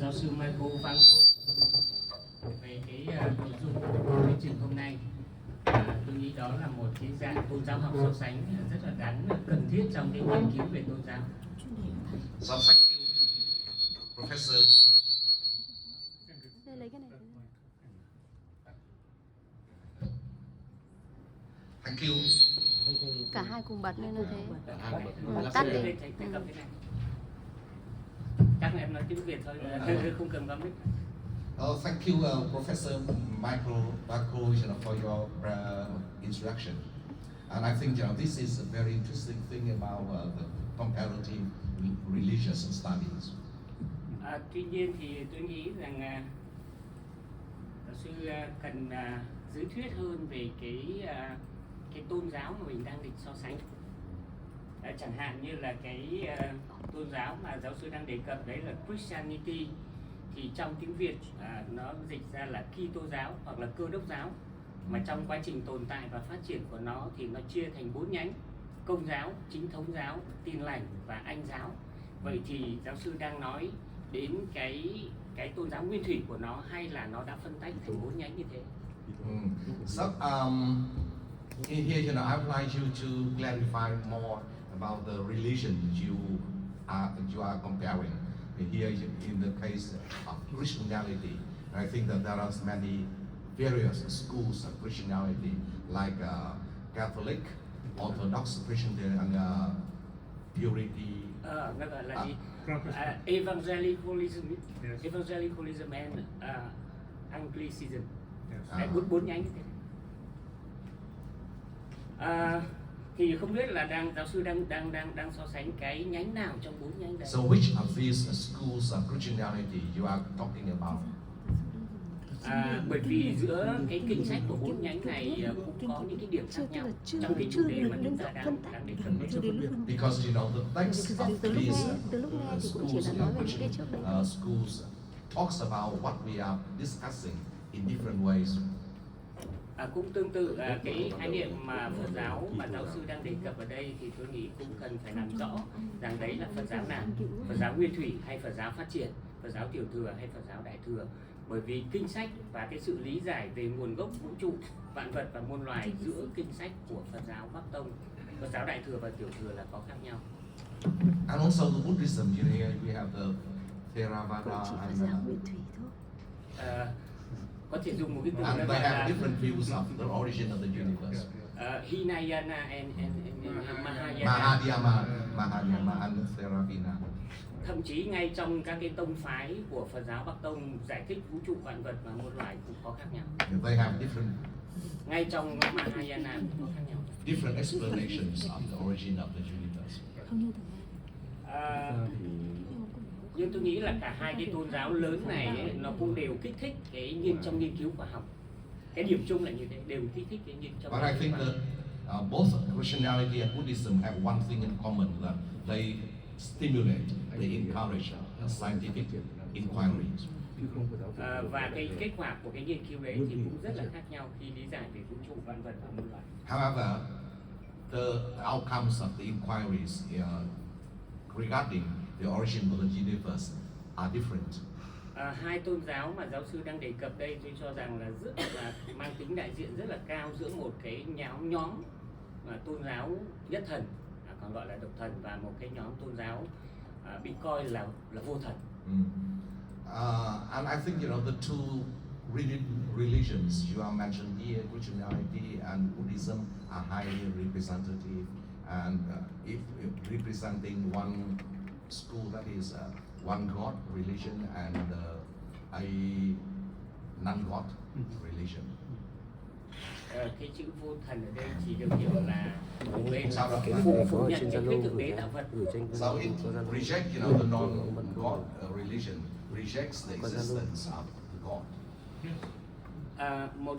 giáo sư Michael Van về cái nội dung của thuyết trình hôm nay. Tôi nghĩ đó là một cái dạng tôn giáo học so sánh rất là đáng cần thiết trong cái nghiên cứu về tôn giáo. So thank you, Professor. Thank you. Cả hai cùng bật nên là thế. Tắt đi. Chắc là em nói tiếng Việt thôi, không cần bấm mic. Thank you, Professor Michael Barco, for your introduction. And I think this is a very interesting thing about the comparative religious studies. Tuy nhiên thì tôi nghĩ rằng giáo sư cần giới thuyết hơn về cái tôn giáo mà mình đang định so sánh. Chẳng hạn như là cái tôn giáo mà giáo sư đang đề cập đấy là Christianity, thì trong tiếng Việt nó dịch ra là Kitô giáo hoặc là Cơ đốc giáo, mà trong quá trình tồn tại và phát triển của nó thì nó chia thành 4 nhánh: Công giáo, Chính thống giáo, Tin lành và Anh giáo. Vậy thì giáo sư đang nói đến cái tôn giáo nguyên thủy của nó, hay là nó đã phân tách thành 4 nhánh như thế? So in here, I would like you to clarify more about the religion you are comparing. Here, in the case of Christianity, I think that there are many various schools of Christianity, like Catholic, Orthodox Christian, and Purity. Nó gọi là gì? Evangelicalism and Anglicanism. Đấy, 4 nhánh như thế. Thì không biết là giáo sư đang so sánh cái nhánh nào trong 4 nhánh đấy. So which of these schools of Christianity you are talking about? Bởi vì giữa cái kinh sách của 4 nhánh này cũng có những cái điểm khác nhau trong cái chủ đề mà chúng ta đang đề cập đến. Because the text of these schools talks about what we are discussing in different ways. Cũng tương tự cái khái niệm mà Phật giáo mà giáo sư đang đề cập ở đây, thì tôi nghĩ cũng cần phải làm rõ rằng đấy là Phật giáo nào: Phật giáo nguyên thủy hay Phật giáo phát triển, Phật giáo tiểu thừa hay Phật giáo đại thừa. Bởi vì kinh sách và cái sự lý giải về nguồn gốc vũ trụ, vạn vật và muôn loài giữa kinh sách của Phật giáo Bắc Tông, Phật giáo đại thừa và tiểu thừa là có khác nhau. And also the Buddhism, we have the Theravada and có thể dùng một cái từ and they have different views of the origin of the universe. Hinayana and Mahayana and Theravada. Thậm chí ngay trong các cái tông phái của Phật giáo Bắc Tông giải thích vũ trụ vạn vật và muôn loài cũng có khác nhau. They have different. Ngay trong Mahayana cũng có khác nhau. Different explanations of the origin of the universe. Nhưng tôi nghĩ là cả hai cái tôn giáo lớn này ấy, nó cũng đều kích thích cái trong nghiên cứu khoa học. Cái điểm chung là như thế, đều kích thích cái nghiên trong. But I think that both Christianity and Buddhism have one thing in common, that they stimulate, they encourage scientific inquiries. Và cái kết quả của cái nghiên cứu đấy thì cũng rất là khác nhau khi lý giải về vũ trụ, vạn vật và muôn loài. However, the outcomes of the inquiries regarding the origin of the universe are different. Hai tôn giáo mà giáo sư đang đề cập đây, tôi cho rằng là rất là mang tính đại diện rất là cao giữa một cái nhóm tôn giáo nhất thần, còn gọi là độc thần, và một cái nhóm tôn giáo bị coi là vô thần. And I think the two religions you are mentioned here, Christianity and Buddhism, are highly representative, and if representing one school, that is one God religion and a non-God religion. Cái chữ vô thần ở đây chỉ được hiểu là một bên phủ nhận cái thuyết thượng đế tạo Phật. So it rejects, the non-God religion rejects the existence of the God. Một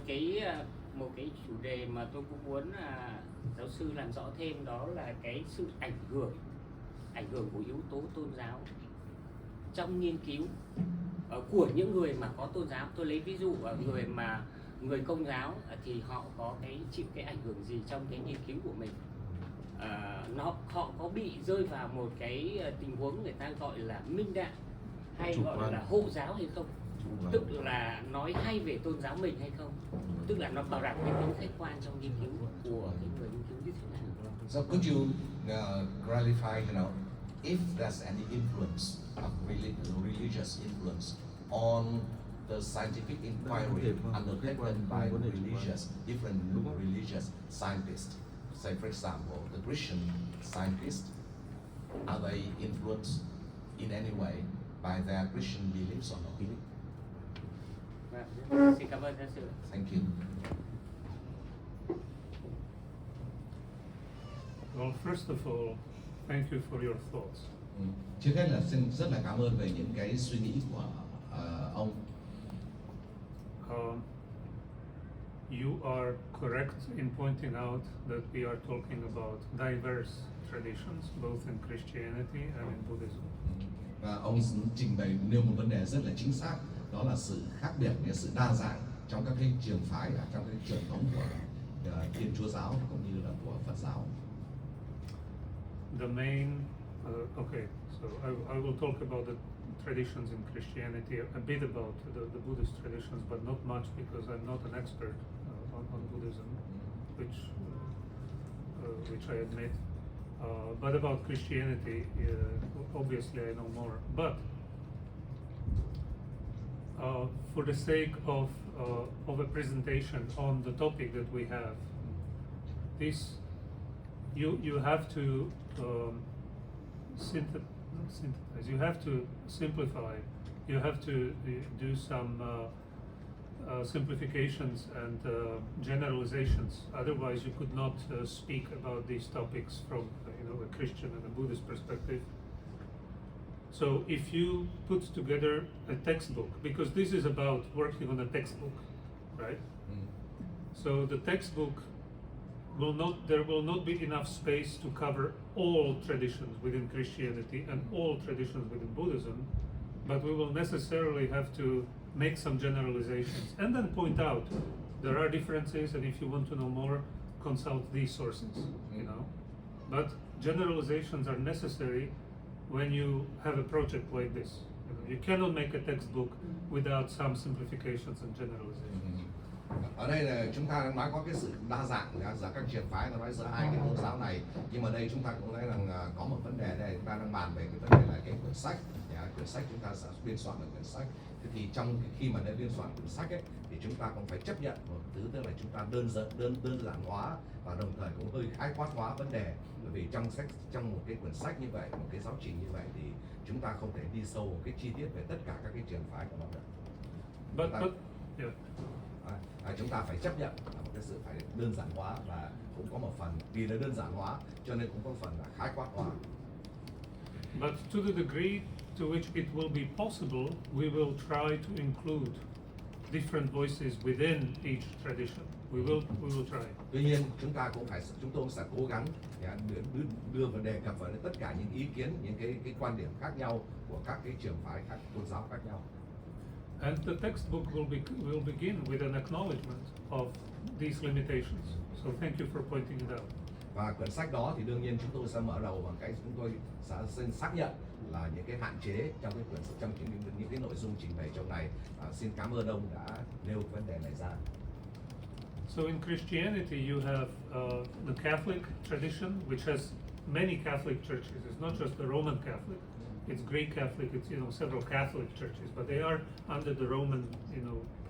cái chủ đề mà tôi cũng muốn giáo sư làm rõ thêm, đó là cái sự ảnh hưởng của yếu tố tôn giáo trong nghiên cứu của những người mà có tôn giáo. Tôi lấy ví dụ người Công giáo thì họ có chịu cái ảnh hưởng gì trong cái nghiên cứu của mình. Họ có bị rơi vào một cái tình huống người ta gọi là minh đạm hay chủ gọi quan. là hộ giáo hay không, Chủ quan. tức là nói hay về tôn giáo mình hay không, tức là nó bảo đảm cái tính khách quan trong nghiên cứu của cái người nghiên cứu như thế nào. So could you clarify, if there's any influence of religious influence on the scientific inquiry undertaken by different religious scientists? Say, for example, the Christian scientists, are they influenced in any way by their Christian beliefs or not? Vâng, xin cảm ơn giáo sư. Thank you. Well, first of all, thank you for your thoughts. Trước hết là xin rất là cảm ơn về những cái suy nghĩ của ông. You are correct in pointing out that we are talking about diverse traditions, both in Christianity and in Buddhism. Và ông trình bày nêu một vấn đề rất là chính xác, đó là sự khác biệt, sự đa dạng trong các cái trường phái, trong cái truyền thống của Thiên Chúa giáo cũng như là của Phật giáo. The main, okay, so I will talk about the traditions in Christianity, a bit about the Buddhist traditions, but not much because I'm not an expert on Buddhism, which I admit. But about Christianity, obviously I know more. But for the sake of a presentation on the topic that we have, you have to synthesize. You have to simplify. You have to do some simplifications and generalizations. Otherwise, you could not speak about these topics from a Christian and a Buddhist perspective. So, if you put together a textbook, because this is about working on a textbook, right? So the textbook there will not be enough space to cover all traditions within Christianity and all traditions within Buddhism, but we will necessarily have to make some generalizations and then point out there are differences, and if you want to know more, consult these sources, But generalizations are necessary when you have a project like this. You cannot make a textbook without some simplifications and generalizations. Ở đây là chúng ta đang nói có cái sự đa dạng giữa các trường phái, nói giữa hai cái tôn giáo này, nhưng mà đây chúng ta cũng thấy rằng có một vấn đề đây, chúng ta đang bàn về cái vấn đề là cái quyển sách. Quyển sách chúng ta sẽ biên soạn được quyển sách. Thế thì trong khi mà biên soạn quyển sách ấy, thì chúng ta cũng phải chấp nhận một thứ, tức là chúng ta đơn giản hóa và đồng thời cũng hơi khái quát hóa vấn đề. Bởi vì trong một cái quyển sách như vậy, một cái giáo trình như vậy thì chúng ta không thể đi sâu một cái chi tiết về tất cả các cái trường phái của nó được. Chúng ta phải chấp nhận là một cái sự phải đơn giản hóa, và cũng có một phần vì nó đơn giản hóa cho nên cũng có phần là khái quát hóa. But to the degree to which it will be possible, we will try to include different voices within each tradition. We will try. Tuy nhiên chúng tôi sẽ cố gắng đưa và đề cập vào tất cả những ý kiến, những cái quan điểm khác nhau của các cái trường phái khác, tôn giáo khác nhau. And the textbook will begin with an acknowledgement of these limitations. So thank you for pointing it out. Và quyển sách đó thì đương nhiên chúng tôi sẽ mở đầu bằng cái chúng tôi sẽ xác nhận là những cái hạn chế trong cái quyển trong những cái nội dung trình bày trong này. Xin cảm ơn ông đã nêu vấn đề này ra. So in Christianity, you have the Catholic tradition, which has many Catholic churches. It's not just the Roman Catholic. It's Greek Catholic. It's several Catholic churches, but they are under the Roman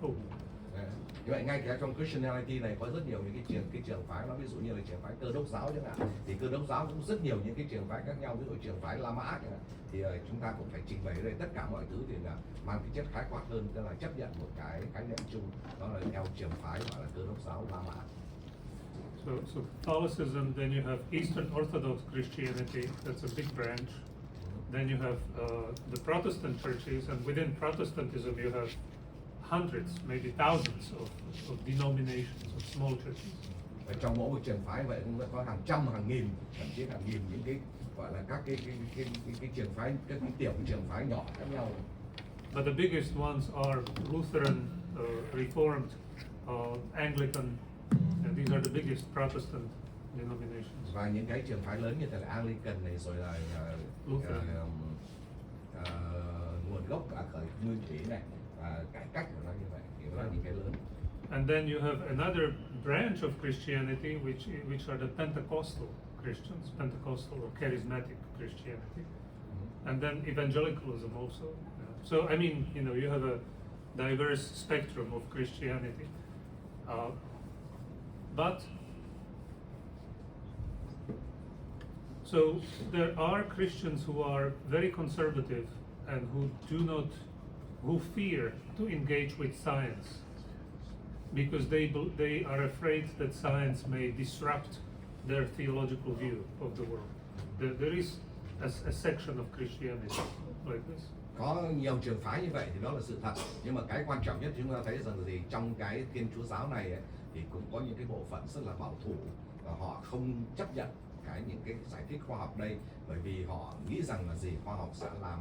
Pope. Như vậy ngay cả trong Christianity này có rất nhiều những cái trường phái, ví dụ như là trường phái Cơ đốc giáo chẳng hạn, thì Cơ đốc giáo cũng rất nhiều những cái trường phái khác nhau, ví dụ trường phái La Mã chẳng hạn, thì chúng ta cũng phải trình bày ở đây tất cả mọi thứ thì là mang cái chất khái quát hơn, tức là chấp nhận một cái khái niệm chung, đó là theo trường phái gọi là Cơ đốc giáo La Mã. So Catholicism, then you have Eastern Orthodox Christianity, that's a big branch. Then you have the Protestant churches, and within Protestantism you have hundreds, maybe thousands of denominations, of small churches. Và trong mỗi một trường phái vậy cũng có hàng trăm, hàng nghìn, thậm chí hàng nghìn những cái gọi là các cái trường phái, các cái tiểu trường phái nhỏ khác nhau. But the biggest ones are Lutheran, Reformed, Anglican, and these are the biggest Protestant denominations. Và những cái trường phái lớn như là Anglican này, rồi là nguồn gốc khởi nguyên thủy này và cải cách của nó như vậy thì đó là những cái lớn. And then you have another branch of Christianity, which are the Pentecostal Christians, Pentecostal or charismatic Christianity, and then evangelicalism also. So I mean, you have a diverse spectrum of Christianity, but so there are Christians who are very conservative and who fear to engage with science because they are afraid that science may disrupt their theological view of the world. There is a section of Christianity like this. Có nhiều trường phái như vậy thì đó là sự thật, nhưng mà cái quan trọng nhất chúng ta thấy rằng thì trong cái Thiên Chúa giáo này ấy, thì cũng có những cái bộ phận rất là bảo thủ và họ không chấp nhận những cái giải thích khoa học đây, bởi vì họ nghĩ rằng là khoa học sẽ làm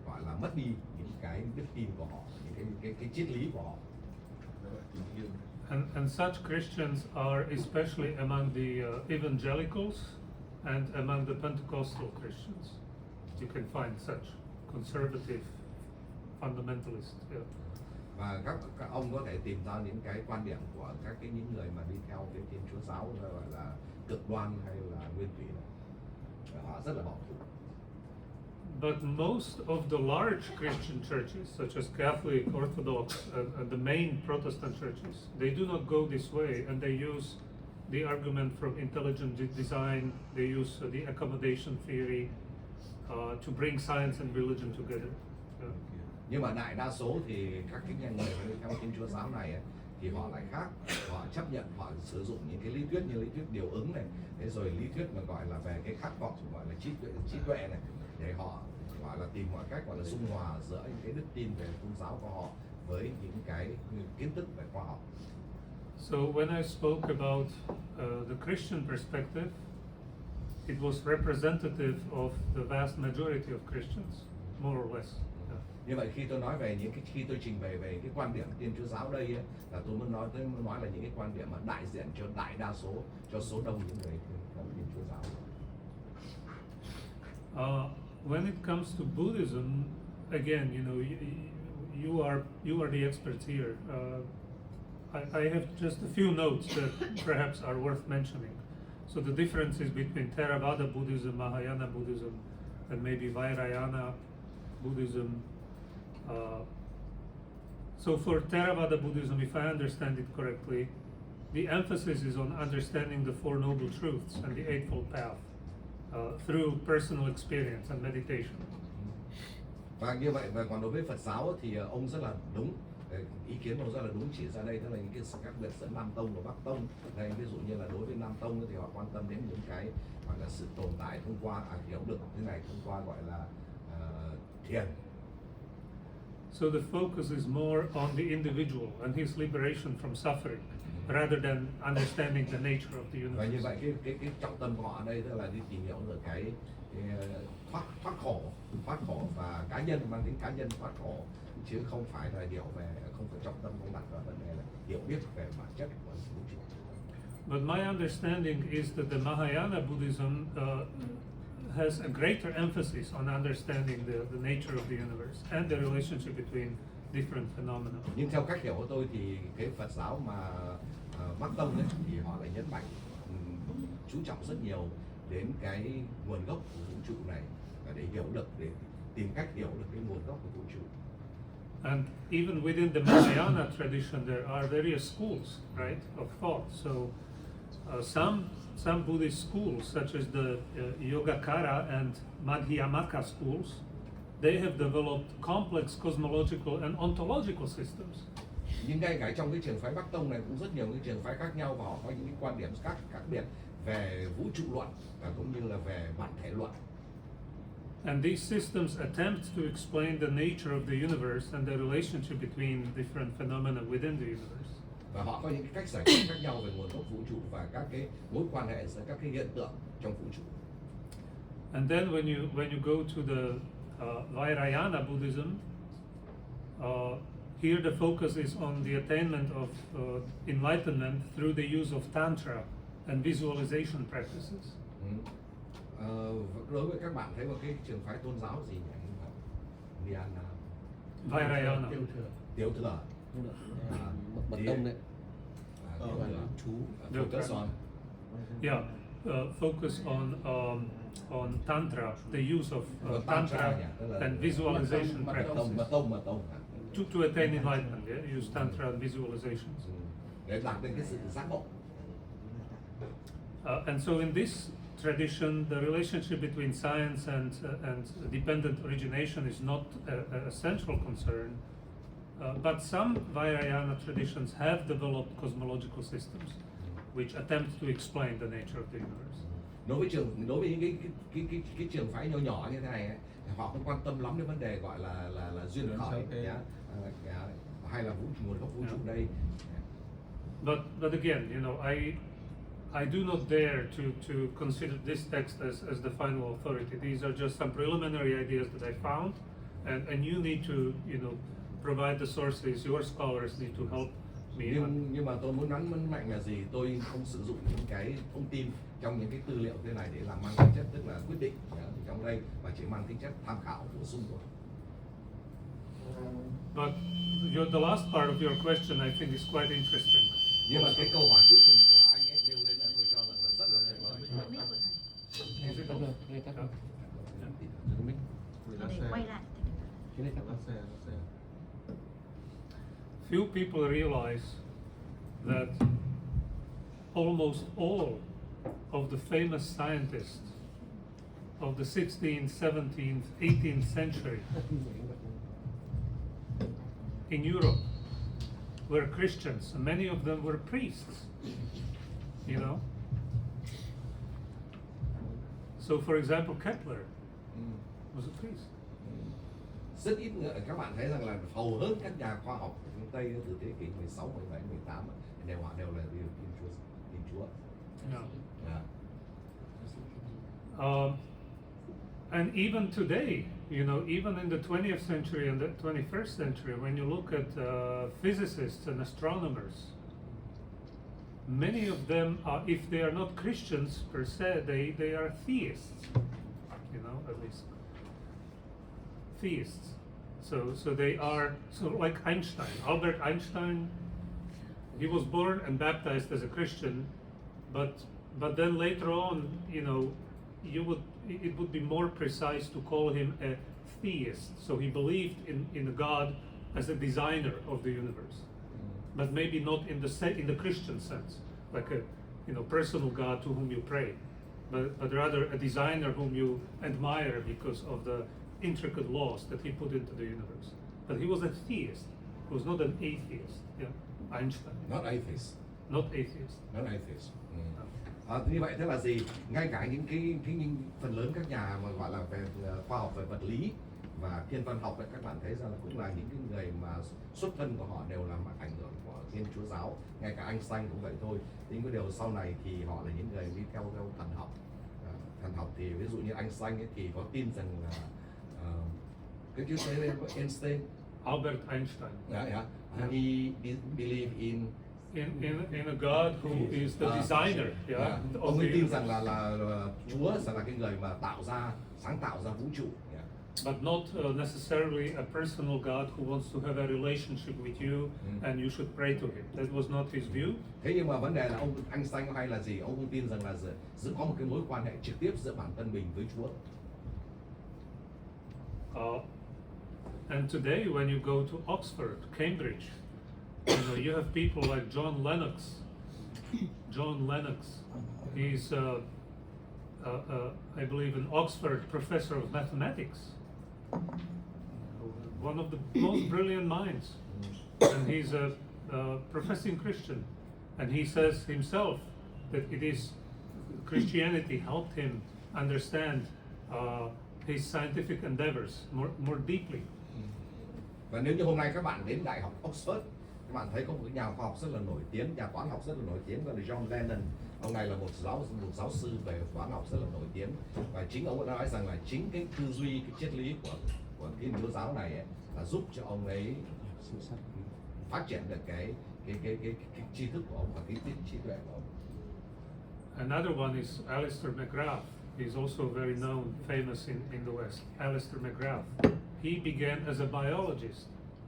gọi là mất đi những cái đức tin của họ, những cái triết lý của họ. And such Christians are especially among the evangelicals and among the Pentecostal Christians. You can find such conservative fundamentalists. Yeah. Và các ông có thể tìm ra những cái quan điểm của những người mà đi theo cái Thiên Chúa giáo gọi là cực đoan hay là nguyên thủy này. Họ rất là bảo thủ. But most of the large Christian churches, such as Catholic, Orthodox, and the main Protestant churches, they do not go this way, and they use the argument from intelligent design. They use the accommodation theory to bring science and religion together. Nhưng mà đại đa số thì các cái người mà đi theo Thiên Chúa giáo này ấy, thì họ lại khác, họ chấp nhận, họ sử dụng những cái lý thuyết như lý thuyết điều ứng này, thế rồi lý thuyết mà gọi là về cái khát vọng gọi là trí tuệ này, để họ gọi là tìm mọi cách gọi là dung hòa giữa những cái đức tin về tôn giáo của họ với những cái kiến thức về khoa học. So when I spoke about the Christian perspective, it was representative of the vast majority of Christians, more or less. Như vậy khi tôi nói về khi tôi trình bày về cái quan điểm Thiên Chúa giáo đây ấy, là tôi muốn nói là những cái quan điểm mà đại diện cho đại đa số, cho số đông những người theo Thiên Chúa giáo. When it comes to Buddhism, again, you are the experts here. I have just a few notes that perhaps are worth mentioning. So the differences between Theravada Buddhism, Mahayana Buddhism, and maybe Vajrayana Buddhism. So for Theravada Buddhism, if I understand it correctly, the emphasis is on understanding the Four Noble Truths and the Eightfold Path through personal experience and meditation. Và như vậy, và còn đối với Phật giáo thì ông rất là đúng, ý kiến ông rất là đúng, chỉ ra đây tức là những cái khác biệt giữa Nam Tông và Bắc Tông. Đây ví dụ như là đối với Nam Tông thì họ quan tâm đến những cái gọi là sự tồn tại thông qua hiểu được cái này thông qua gọi là thiền. So the focus is more on the individual and his liberation from suffering, rather than understanding the nature of the universe. Và như vậy cái trọng tâm của họ ở đây tức là đi tìm hiểu được cái thoát khổ và cá nhân, mang tính cá nhân thoát khổ, chứ không phải là không phải trọng tâm không đặt vào vấn đề là hiểu biết về bản chất của vũ trụ. But my understanding is that the Mahayana Buddhism has a greater emphasis on understanding the nature of the universe and the relationship between different phenomena. Nhưng theo cách hiểu của tôi thì cái Phật giáo mà Bắc Tông ấy, thì họ lại nhấn mạnh chú trọng rất nhiều đến cái nguồn gốc của vũ trụ này, và để hiểu được, để tìm cách hiểu được cái nguồn gốc của vũ trụ. And even within the Mahayana tradition, there are various schools, right, of thought. So some Buddhist schools, such as the Yogacara and Madhyamaka schools, they have developed complex cosmological and ontological systems. Nhưng ngay cả trong cái trường phái Bắc Tông này cũng rất nhiều cái trường phái khác nhau, và họ có những cái quan điểm khác biệt về vũ trụ luận và cũng như là về bản thể luận. And these systems attempt to explain the nature of the universe and the relationship between different phenomena within the universe. Và họ có những cái cách giải thích khác nhau về nguồn gốc vũ trụ và các cái mối quan hệ giữa các cái hiện tượng trong vũ trụ. And then when you go to the Vajrayana Buddhism, here the focus is on the attainment of enlightenment through the use of tantra and visualization practices. Đối với các bạn thấy một cái trường phái tôn giáo gì nhỉ? Vayana. Vairayana. Tiểu thừa. Mật tông đấy. Tiểu thừa. Chú. Focus on. Yeah, focus on tantra, the use of tantra and visualization practices Mật tông. to attain enlightenment. Yeah, use tantra and visualizations. Để đạt đến cái sự giác ngộ. And so in this tradition, the relationship between science and dependent origination is not a central concern, but some Vairayana traditions have developed cosmological systems which attempt to explain the nature of the universe. Đối với những cái trường phái nhỏ nhỏ như thế này ấy, họ không quan tâm lắm đến vấn đề gọi là duyên khởi hay là nguồn gốc vũ trụ đây. But again, you know, I do not dare to consider this text as the final authority. These are just some preliminary ideas that I found, and you need to, you know, provide the sources. Your scholars need to help me. Nhưng mà tôi muốn nhấn mạnh là gì? Tôi không sử dụng những cái thông tin trong những cái tư liệu thế này để làm mang tính chất tức là quyết định trong đây, mà chỉ mang tính chất tham khảo bổ sung thôi. But the last part of your question, I think, is quite interesting. Nhưng mà cái câu hỏi cuối cùng của anh ấy nêu lên là tôi cho rằng là rất là tuyệt vời. Is it on? Để quay lại. Few people realize that almost all of the famous scientists of the 16th, 17th, 18th century in Europe were Christians, and many of them were priests, you know. So for example, Kepler was a priest. Rất ít người, các bạn thấy rằng là hầu hết các nhà khoa học của phương Tây từ thế kỷ 16, 17, 18 họ đều là Thiên Chúa. Yeah. And even today, you know, even in the 20th century and the 21st century, when you look at physicists and astronomers, many of them are, if they are not Christians per se, they are theists, you know, at least theists. So they are, so like Einstein, Albert Einstein, he was born and baptized as a Christian, but then later on, you know, it would be more precise to call him a theist. So he believed in a God as a designer of the universe, but maybe not in the Christian sense, like a, you know, personal God to whom you pray, but rather a designer whom you admire because of the intricate laws that he put into the universe. But he was a theist. He was not an atheist. Yeah, Einstein. Not atheist. Not atheist. Not atheist. Như vậy thế là gì? Ngay cả những cái phần lớn các nhà mà gọi là về khoa học về vật lý và thiên văn học ấy, các bạn thấy rằng là cũng là những cái người mà xuất thân của họ đều là ảnh hưởng của Thiên Chúa giáo. Ngay cả Einstein cũng vậy thôi. Nhưng cái điều sau này thì họ là những người đi theo thần học. Thần học thì ví dụ như Einstein ấy, thì có tin rằng là could you say Einstein? Albert Einstein. Yeah. And he believe in a God who is the designer. Yeah. Ông ấy tin rằng là Chúa sẽ là cái người mà sáng tạo ra vũ trụ. Yeah. But not necessarily a personal God who wants to have a relationship with you and you should pray to him. That was not his view. Thế nhưng mà vấn đề là ông Einstein hay là gì? Ông cũng tin rằng là có một cái mối quan hệ trực tiếp giữa bản thân mình với Chúa. And today, when you go to Oxford, Cambridge, you know, you have people like John Lennox. John Lennox, he's, I believe, an Oxford professor of mathematics, one of the most brilliant minds, and he's a professing Christian, and he says himself that it is Christianity helped him understand his scientific endeavors more deeply. Và nếu như hôm nay các bạn đến Đại học Oxford, các bạn thấy có một nhà khoa học rất là nổi tiếng, nhà toán học rất là nổi tiếng, gọi là John Lennon. Ông này là một giáo sư về toán học rất là nổi tiếng, và chính ông đã nói rằng là chính cái tư duy, cái triết lý của Thiên Chúa giáo này ấy, là giúp cho ông ấy phát triển được cái tri thức của ông và cái trí tuệ của ông. Another one is Alistair McGrath. He's also very known, famous in the West. Alistair McGrath. he began as a biologist,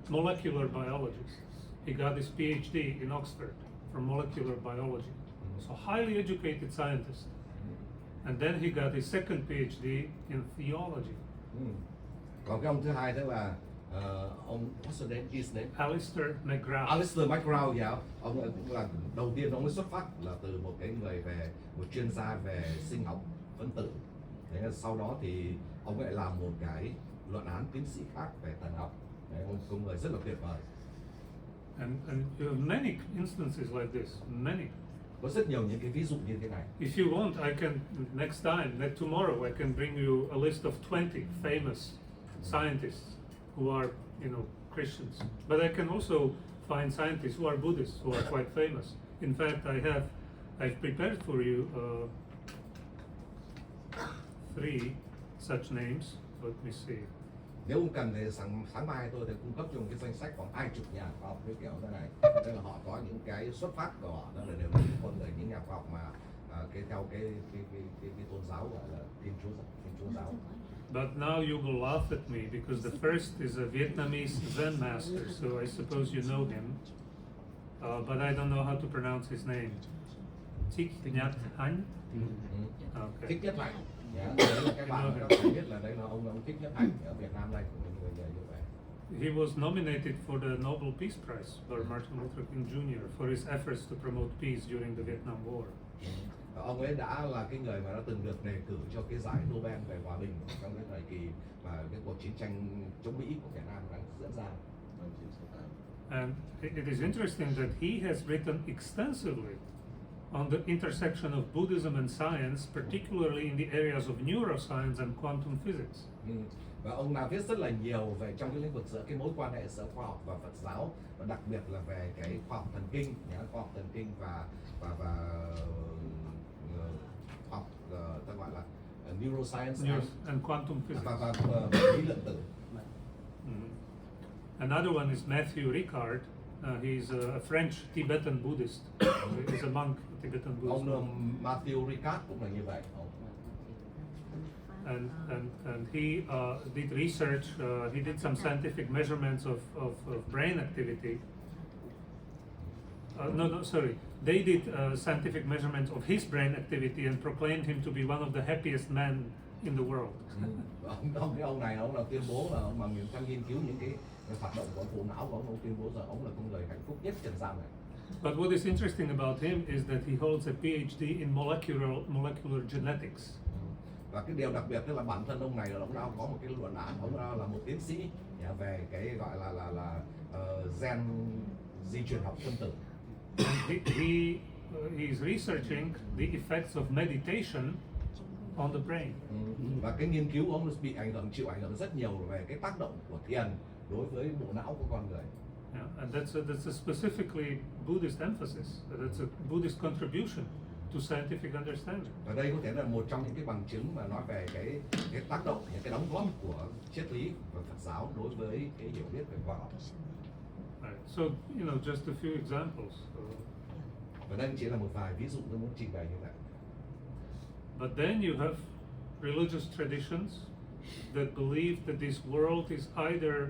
molecular biologist. He got his PhD in Oxford from molecular biology. So highly educated scientist. And then he got his second PhD in theology. Còn cái ông thứ hai đó là ông what's the name? His name? Alistair McGrath. Alistair McGrath, dạ. Ông cũng là đầu tiên ông ấy xuất phát là từ một cái người về một chuyên gia về sinh học phân tử. Thế nên sau đó thì ông ấy lại làm một cái luận án tiến sĩ khác về thần học. Đấy, ông cũng người rất là tuyệt vời. And you have many instances like this, many. Có rất nhiều những cái ví dụ như thế này. If you want, I can, next time, tomorrow, I can bring you a list of 20 famous scientists who are, Christians. But I can also find scientists who are Buddhists, who are quite famous. In fact, I've prepared for you 3 such names. Let me see. Nếu ông cần thì sáng mai tôi sẽ cung cấp cho một cái danh sách khoảng 20 nhà khoa học như kiểu thế này. Tức là họ có những cái xuất phát của họ, đó là đều là những con người, những nhà khoa học mà theo cái tôn giáo gọi là Thiên Chúa giáo. But now you will laugh at me because the first is a Vietnamese Zen master, so I suppose you know him. But I don't know how to pronounce his name. Thich Nhat Hanh. Okay. Thích Nhất Hạnh. Đấy là các bạn có thể biết là đây là ông Thích Nhất Hạnh ở Việt Nam đây, người như vậy. He was nominated for the Nobel Peace Prize by Martin Luther King Jr. for his efforts to promote peace during the Vietnam War. Ông ấy đã là cái người mà đã từng được đề cử cho cái giải Nobel về hòa bình trong cái thời kỳ mà cái cuộc chiến tranh chống Mỹ của Việt Nam đang diễn ra. And it is interesting that he has written extensively on the intersection of Buddhism and science, particularly in the areas of neuroscience and quantum physics. Và ông đã viết rất là nhiều về trong cái lĩnh vực giữa cái mối quan hệ giữa khoa học và Phật giáo, và đặc biệt là về cái khoa học thần kinh, khoa học thần kinh và học ta gọi là neuroscience and quantum physics. và lý lượng tử. Another one is Matthew Ricard. He's a French Tibetan Buddhist. He's a monk, Tibetan Buddhist. Ông Matthew Ricard cũng là như vậy. And he did research. He did some scientific measurements of brain activity. Sorry. They did scientific measurements of his brain activity and proclaimed him to be one of the happiest men in the world. Ông này ông là tuyên bố là ông bằng những nghiên cứu những cái hoạt động của bộ não của ông tuyên bố rằng ông là con người hạnh phúc nhất trần gian này. But what is interesting about him is that he holds a PhD in molecular genetics. Và cái điều đặc biệt tức là bản thân ông này là ông đã có một cái luận án, ông đã là một tiến sĩ về cái gọi là gen di truyền học phân tử. He's researching the effects of meditation on the brain. Và cái nghiên cứu ông chịu ảnh hưởng rất nhiều về cái tác động của thiền đối với bộ não của con người. Yeah, and that's a specifically Buddhist emphasis. That's a Buddhist contribution to scientific understanding. Và đây có thể là một trong những cái bằng chứng mà nói về cái tác động, những cái đóng góp của triết lý và Phật giáo đối với cái hiểu biết về khoa học. Right. So just a few examples. Và đây chỉ là một vài ví dụ tôi muốn trình bày như vậy. But then you have religious traditions that believe that this world is either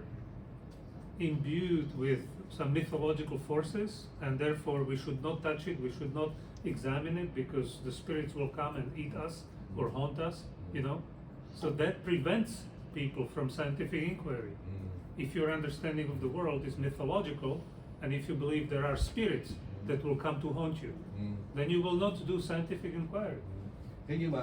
imbued with some mythological forces, and therefore we should not touch it, we should not examine it, because the spirits will come and eat us or haunt us, So that prevents people from scientific inquiry. If your understanding of the world is mythological, and if you believe there are spirits that will come to haunt you, then you will not do scientific inquiry. Thế nhưng mà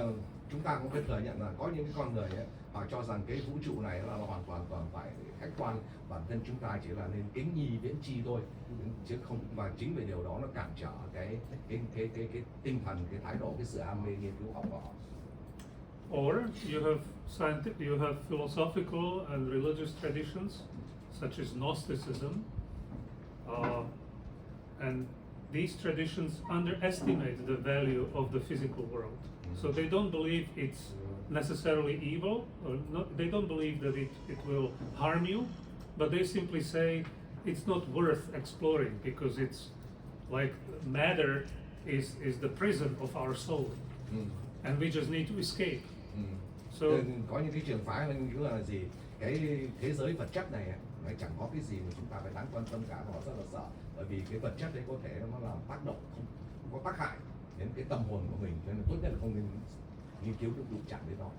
chúng ta cũng phải thừa nhận là có những cái con người ấy, họ cho rằng cái vũ trụ này là hoàn toàn phải khách quan, bản thân chúng ta chỉ là nên kính nhi viễn chi thôi, chứ không, và chính vì điều đó nó cản trở cái tinh thần, cái thái độ, cái sự am mê nghiên cứu học của họ. Or you have philosophical and religious traditions such as Gnosticism, and these traditions underestimate the value of the physical world. So they don't believe it's necessarily evil, or they don't believe that it will harm you, but they simply say it's not worth exploring because it's like matter is the prison of our soul, and we just need to escape. So có những cái trường phái nghiên cứu là gì? cái thế giới vật chất này ấy, nó chẳng có cái gì mà chúng ta phải đáng quan tâm cả, họ rất là sợ, bởi vì cái vật chất đấy có thể nó làm tác động không có tác hại đến cái tâm hồn của mình, cho nên tốt nhất là không nên nghiên cứu đụng chạm đến nó.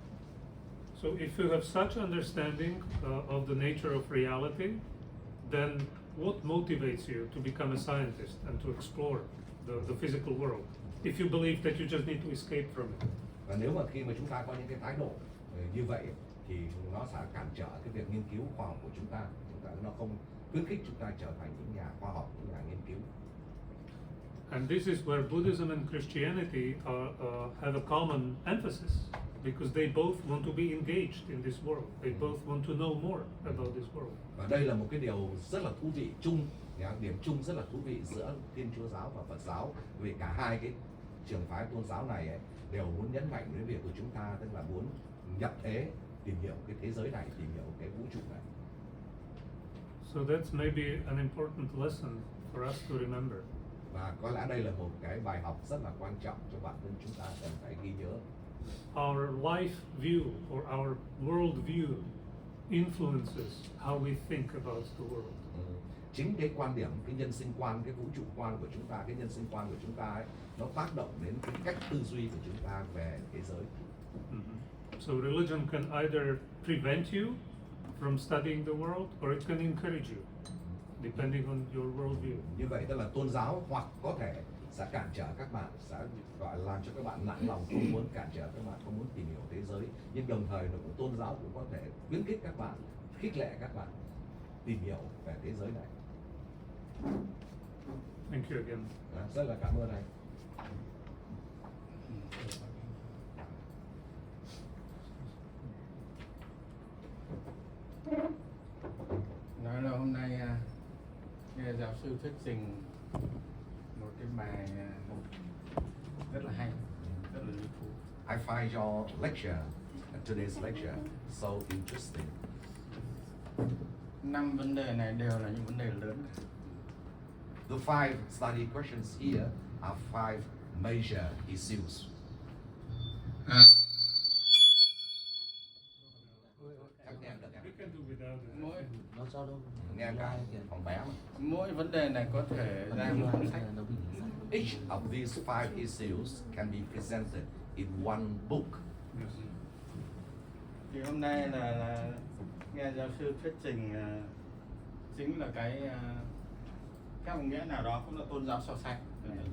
So if you have such understanding of the nature of reality, then what motivates you to become a scientist and to explore the physical world? If you believe that you just need to escape from it. Và nếu mà khi mà chúng ta có những cái thái độ như vậy thì nó sẽ cản trở cái việc nghiên cứu khoa học của chúng ta nó không khuyến khích chúng ta trở thành những nhà khoa học, những nhà nghiên cứu. And this is where Buddhism and Christianity have a common emphasis, because they both want to be engaged in this world. They both want to know more about this world. Và đây là một cái điều rất là thú vị chung, điểm chung rất là thú vị giữa Thiên Chúa giáo và Phật giáo, vì cả hai cái trường phái tôn giáo này ấy, đều muốn nhấn mạnh đến việc của chúng ta, tức là muốn nhập thế, tìm hiểu cái thế giới này, tìm hiểu cái vũ trụ này. So that's maybe an important lesson for us to remember. Và có lẽ đây là một cái bài học rất là quan trọng cho bản thân chúng ta cần phải ghi nhớ. Our life view or our world view influences how we think about the world. Chính cái quan điểm, cái nhân sinh quan, cái vũ trụ quan của chúng ta, cái nhân sinh quan của chúng ta ấy, nó tác động đến cái cách tư duy của chúng ta về thế giới. So religion can either prevent you from studying the world, or it can encourage you, depending on your worldview. Như vậy tức là tôn giáo hoặc có thể sẽ cản trở các bạn, sẽ gọi là làm cho các bạn nặng lòng không muốn, cản trở các bạn không muốn tìm hiểu thế giới, nhưng đồng thời nó cũng tôn giáo cũng có thể khuyến khích các bạn, khích lệ các bạn tìm hiểu về thế giới này. Thank you again. Rất là cảm ơn anh. Nói là hôm nay nghe giáo sư thuyết trình một cái bài rất là hay, rất là lý thú. I find your lecture, today's lecture, so interesting. 5 vấn đề này đều là những vấn đề lớn. The 5 study questions here are 5 major issues. We can do without it. Mỗi Nó sao đâu. Nghe cái phòng bé mà. mỗi vấn đề này có thể ra một cuốn sách. Each of these 5 issues can be presented in one book. Thì hôm nay là nghe giáo sư thuyết trình chính là cái theo một nghĩa nào đó cũng là tôn giáo so sánh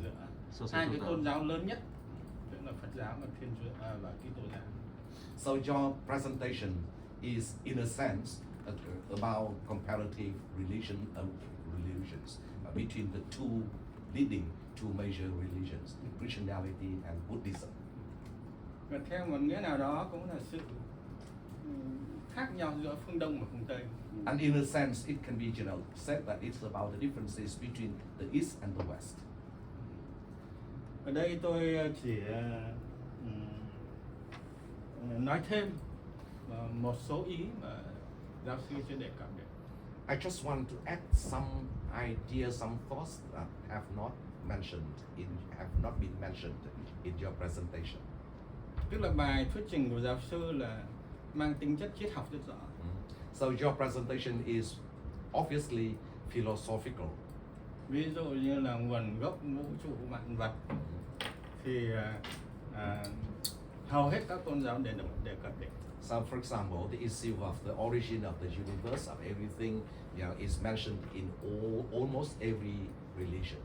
giữa hai cái tôn giáo lớn nhất, tức là Phật giáo và Thiên Chúa và Kitô giáo. So your presentation is in a sense about comparative religions between the two major religions, Christianity and Buddhism. Và theo một nghĩa nào đó cũng là sự khác nhau giữa phương Đông và phương Tây. And in a sense, it can be, said that it's about the differences between the East and the West. Ở đây tôi chỉ nói thêm một số ý mà giáo sư chưa đề cập đến. I just want to add some ideas, some thoughts that have not been mentioned in your presentation. Tức là bài thuyết trình của giáo sư là mang tính chất triết học rất rõ. So your presentation is obviously philosophical. Ví dụ như là nguồn gốc vũ trụ vạn vật thì hầu hết các tôn giáo đều đề cập đến. So, for example, the issue of the origin of the universe, of everything, is mentioned in almost every religion.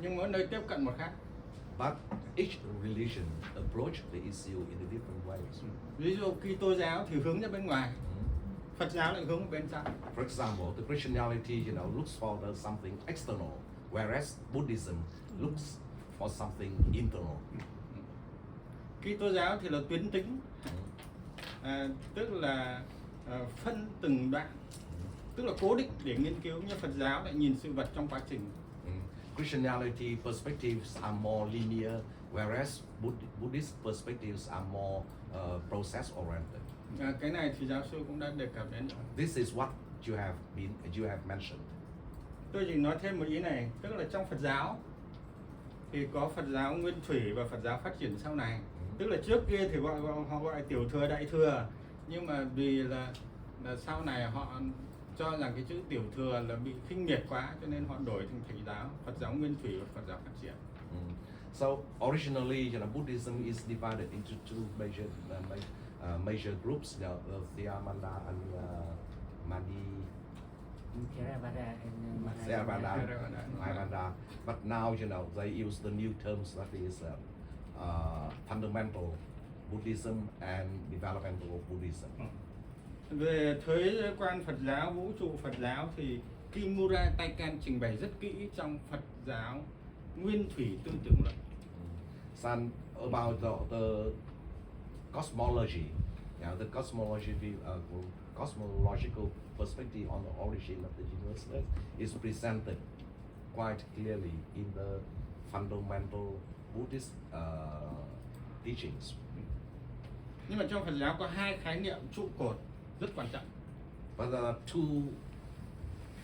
Nhưng mỗi nơi tiếp cận một khác. But each religion approach the issue in a different ways. Ví dụ Kitô giáo thì hướng ra bên ngoài, Phật giáo lại hướng bên trong. For example, the Christianity, looks for something external, whereas Buddhism looks for something internal. Kitô giáo thì là tuyến tính, tức là phân từng đoạn, tức là cố định để nghiên cứu, nhưng Phật giáo lại nhìn sự vật trong quá trình. Christianity perspectives are more linear, whereas Buddhist perspectives are more process-oriented. Cái này thì giáo sư cũng đã đề cập đến. This is what you have mentioned. Tôi chỉ nói thêm một ý này, tức là trong Phật giáo thì có Phật giáo nguyên thủy và Phật giáo phát triển sau này. Tức là trước kia thì họ gọi tiểu thừa đại thừa, nhưng mà vì là là sau này họ cho rằng cái chữ tiểu thừa là bị khinh miệt quá, cho nên họ đổi thành thầy giáo, Phật giáo nguyên thủy và Phật giáo phát triển. So originally, Buddhism is divided into two major groups, Theravada and Theravada. But now, they use the new terms that is fundamental Buddhism and developmental Buddhism. Về thuế quan Phật giáo, vũ trụ Phật giáo thì Kimura Taikan trình bày rất kỹ trong Phật giáo nguyên thủy tư tưởng luận. Some about the cosmology, the cosmological perspective on the origin of the universe is presented quite clearly in the fundamental Buddhist teachings. Nhưng mà trong Phật giáo có hai khái niệm trụ cột rất quan trọng. But there are two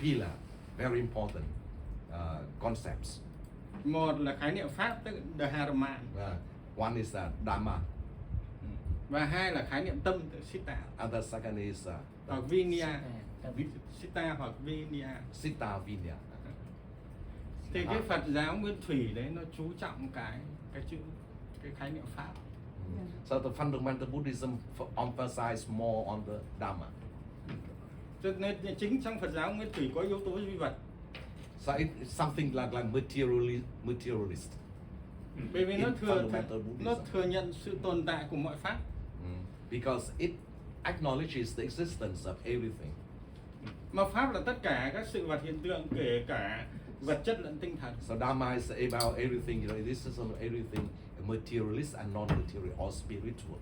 pillars, very important concepts. Một là khái niệm pháp, tức là Dharma. One is Dhamma. Và hai là khái niệm tâm, tức Sitta. And the second is Hoặc Vinaya. Sitta hoặc Vinaya. Sitta Vinaya. Thì cái Phật giáo nguyên thủy đấy nó chú trọng cái khái niệm pháp. So the fundamental Buddhism emphasizes more on the Dhamma. Cho nên chính trong Phật giáo nguyên thủy có yếu tố duy vật. So it's something like materialist. Bởi vì nó thừa nhận sự tồn tại của mọi pháp. Because it acknowledges the existence of everything. Mà pháp là tất cả các sự vật hiện tượng, kể cả vật chất lẫn tinh thần. So Dhamma is about everything, this is on everything materialist and non-material or spiritual.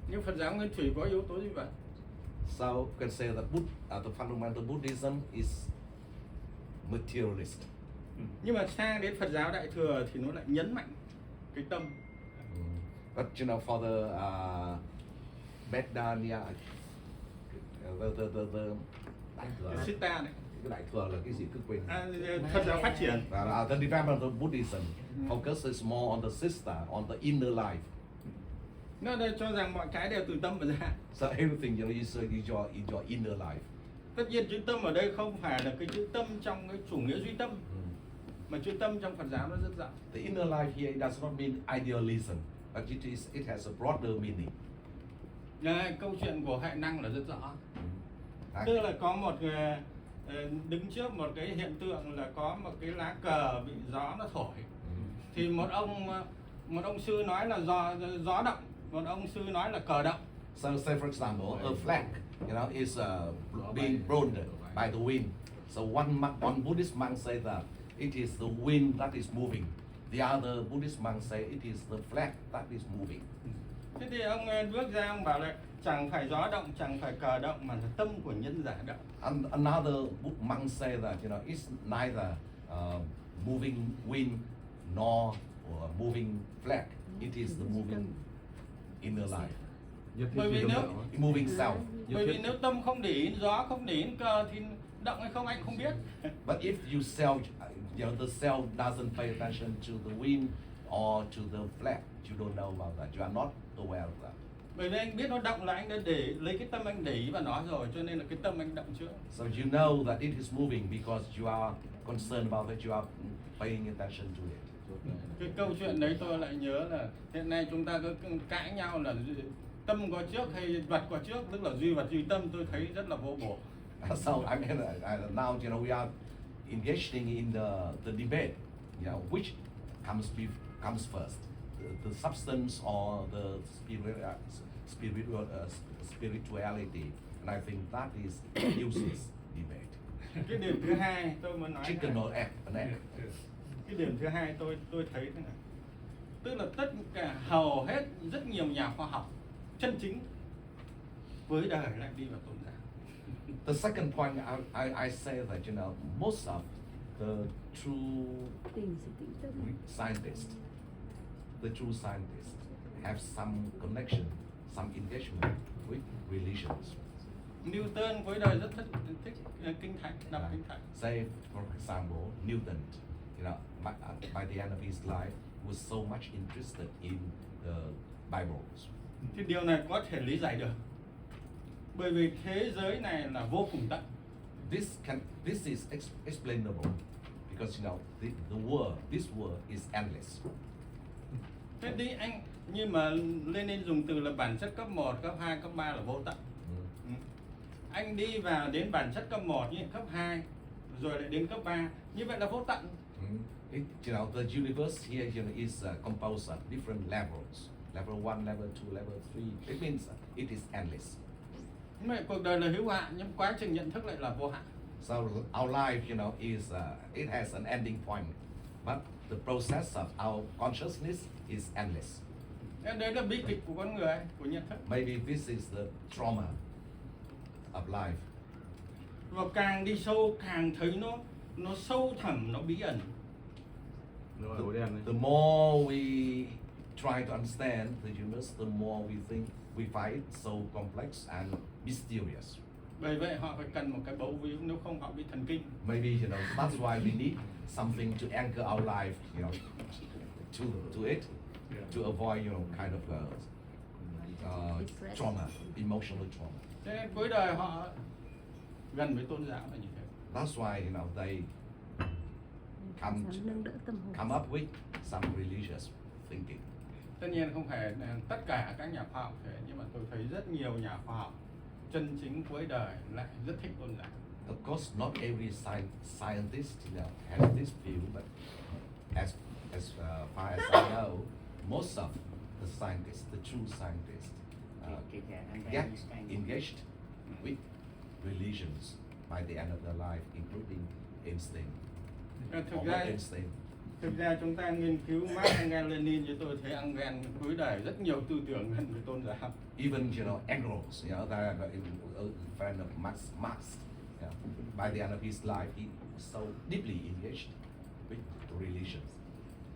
Nhưng Phật giáo nguyên thủy có yếu tố duy vật. So you can say that the fundamental Buddhism is materialist. Nhưng mà sang đến Phật giáo Đại thừa thì nó lại nhấn mạnh cái tâm. But for the Vedanta, the Đại thừa, Sitta này. cái Đại thừa là cái gì cứ quên. Phật giáo phát triển. The development of Buddhism focuses more on the sitta, on the inner life. Nó cho rằng mọi cái đều từ tâm mà ra. So everything is your inner life. Tất nhiên chữ tâm ở đây không phải là cái chữ tâm trong cái chủ nghĩa duy tâm, mà chữ tâm trong Phật giáo nó rất rộng. The inner life here does not mean idealism, but it has a broader meaning. Câu chuyện của Huệ Năng là rất rõ. Tức là có một đứng trước một cái hiện tượng là có một cái lá cờ bị gió nó thổi. Thì một ông sư nói là gió động, một ông sư nói là cờ động. So say for example, a flag, is being blown by the wind. So one Buddhist monk say that it is the wind that is moving. The other Buddhist monk say it is the flag that is moving. Thế thì ông bước ra ông bảo là chẳng phải gió động, chẳng phải cờ động, mà là tâm của nhân giả động. And another monk say that it's neither moving wind nor moving flag. It is the moving inner life. Bởi vì Moving self. Bởi vì nếu tâm không để ý gió, không để ý cờ thì động hay không anh không biết. But if you the self doesn't pay attention to the wind or to the flag, you don't know about that. You are not aware of that. Bởi vì anh biết nó động là anh đã lấy cái tâm anh để ý vào nó rồi, cho nên là cái tâm anh động trước. So you know that it is moving because you are concerned about it. You are paying attention to it. Cái câu chuyện đấy tôi lại nhớ là hiện nay chúng ta cứ cãi nhau là tâm có trước hay vật có trước, tức là duy vật duy tâm, tôi thấy rất là vô bổ. So I mean, now we are engaging in the debate. Which comes first, the substance or the spirituality, and I think that is useless debate. Cái điểm thứ hai tôi muốn nói Chicken or egg, an egg. Cái điểm thứ hai tôi thấy thế này, tức là tất cả hầu hết rất nhiều nhà khoa học chân chính với đời lại đi vào tôn giáo. The second point I say that most of the true scientists have some connection, some engagement with religions. Newton cuối đời rất thích kinh thánh, đọc kinh thánh. Say for example, Newton, by the end of his life, was so much interested in the Bibles. Thì điều này có thể lý giải được. Bởi vì thế giới này là vô cùng tận. This is explainable because you know this world is endless. Thế đi anh, nhưng mà Lenin dùng từ là bản chất cấp 1, cấp 2, cấp 3 là vô tận. Anh đi vào đến bản chất cấp 1 như cấp 2 rồi lại đến cấp 3, như vậy là vô tận. You know, the universe here, you know, is composed of different levels. Level 1, level 2, level 3. It means it is endless. Vậy cuộc đời là hữu hạn, nhưng quá trình nhận thức lại là vô hạn. So our life, you know, is it has an ending point, but the process of our consciousness is endless. Nên đấy là bi kịch của con người, của nhận thức. Maybe this is the trauma of life. Và càng đi sâu càng thấy nó sâu thẳm, nó bí ẩn. The more we try to understand the universe, the more we think we find it so complex and mysterious. Bởi vậy họ phải cần một cái bấu víu, nếu không họ bị thần kinh. Maybe you know that's why we need something to anchor our life, you know, to it, to avoid you know kind of trauma, emotional trauma. Thế nên cuối đời họ gần với tôn giáo là như thế. That's why you know they nâng đỡ tâm hồn. come up with some religious thinking. Tất nhiên không phải tất cả các nhà khoa học thế, nhưng mà tôi thấy rất nhiều nhà khoa học chân chính cuối đời lại rất thích tôn giáo. Of course, not every scientist you know, has this view, but as far as I know, most of the scientists, the true scientists, get engaged with religions by the end of their life, including Einstein. Thực ra chúng ta nghiên cứu Marx, Engels, Lenin, như tôi thấy Engels cuối đời rất nhiều tư tưởng gần với tôn giáo. Even you know Engels, you know, they're a friend of Marx. You know, by the end of his life, he was so deeply engaged with religions.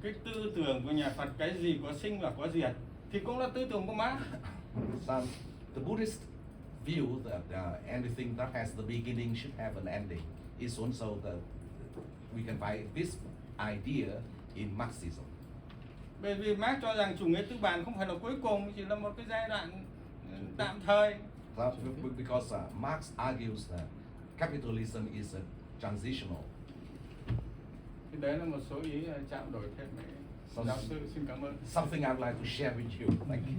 Cái tư tưởng của nhà Phật cái gì có sinh và có diệt thì cũng là tư tưởng của Marx. The Buddhist view that anything that has the beginning should have an ending is also we can find this idea in Marxism. Bởi vì Marx cho rằng chủ nghĩa tư bản không phải là cuối cùng, chỉ là một cái giai đoạn tạm thời. Because Marx argues that capitalism is transitional. Thì đấy là một số ý trao đổi thêm với giáo sư. Xin cảm ơn. Something I'd like to share with you. Thank you.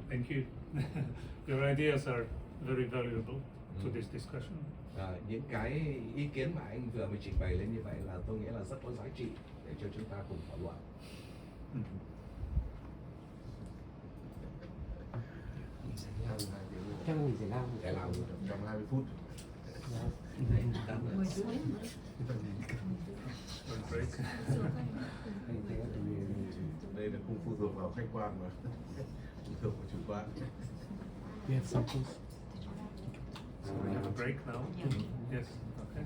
Thank you. Your ideas are very valuable to this discussion. Những cái ý kiến mà anh vừa mới trình bày lên như vậy là tôi nghĩ là rất có giá trị để cho chúng ta cùng thảo luận. Chắc mình sẽ làm Để làm trong 20 phút. Break. Đây là không phụ thuộc vào khách quan mà phụ thuộc vào chủ quan. We have some questions. So we have a break now? Yes. Okay.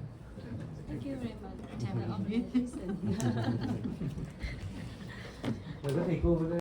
Thank you very much. Chào mừng ông. Rồi các thầy cô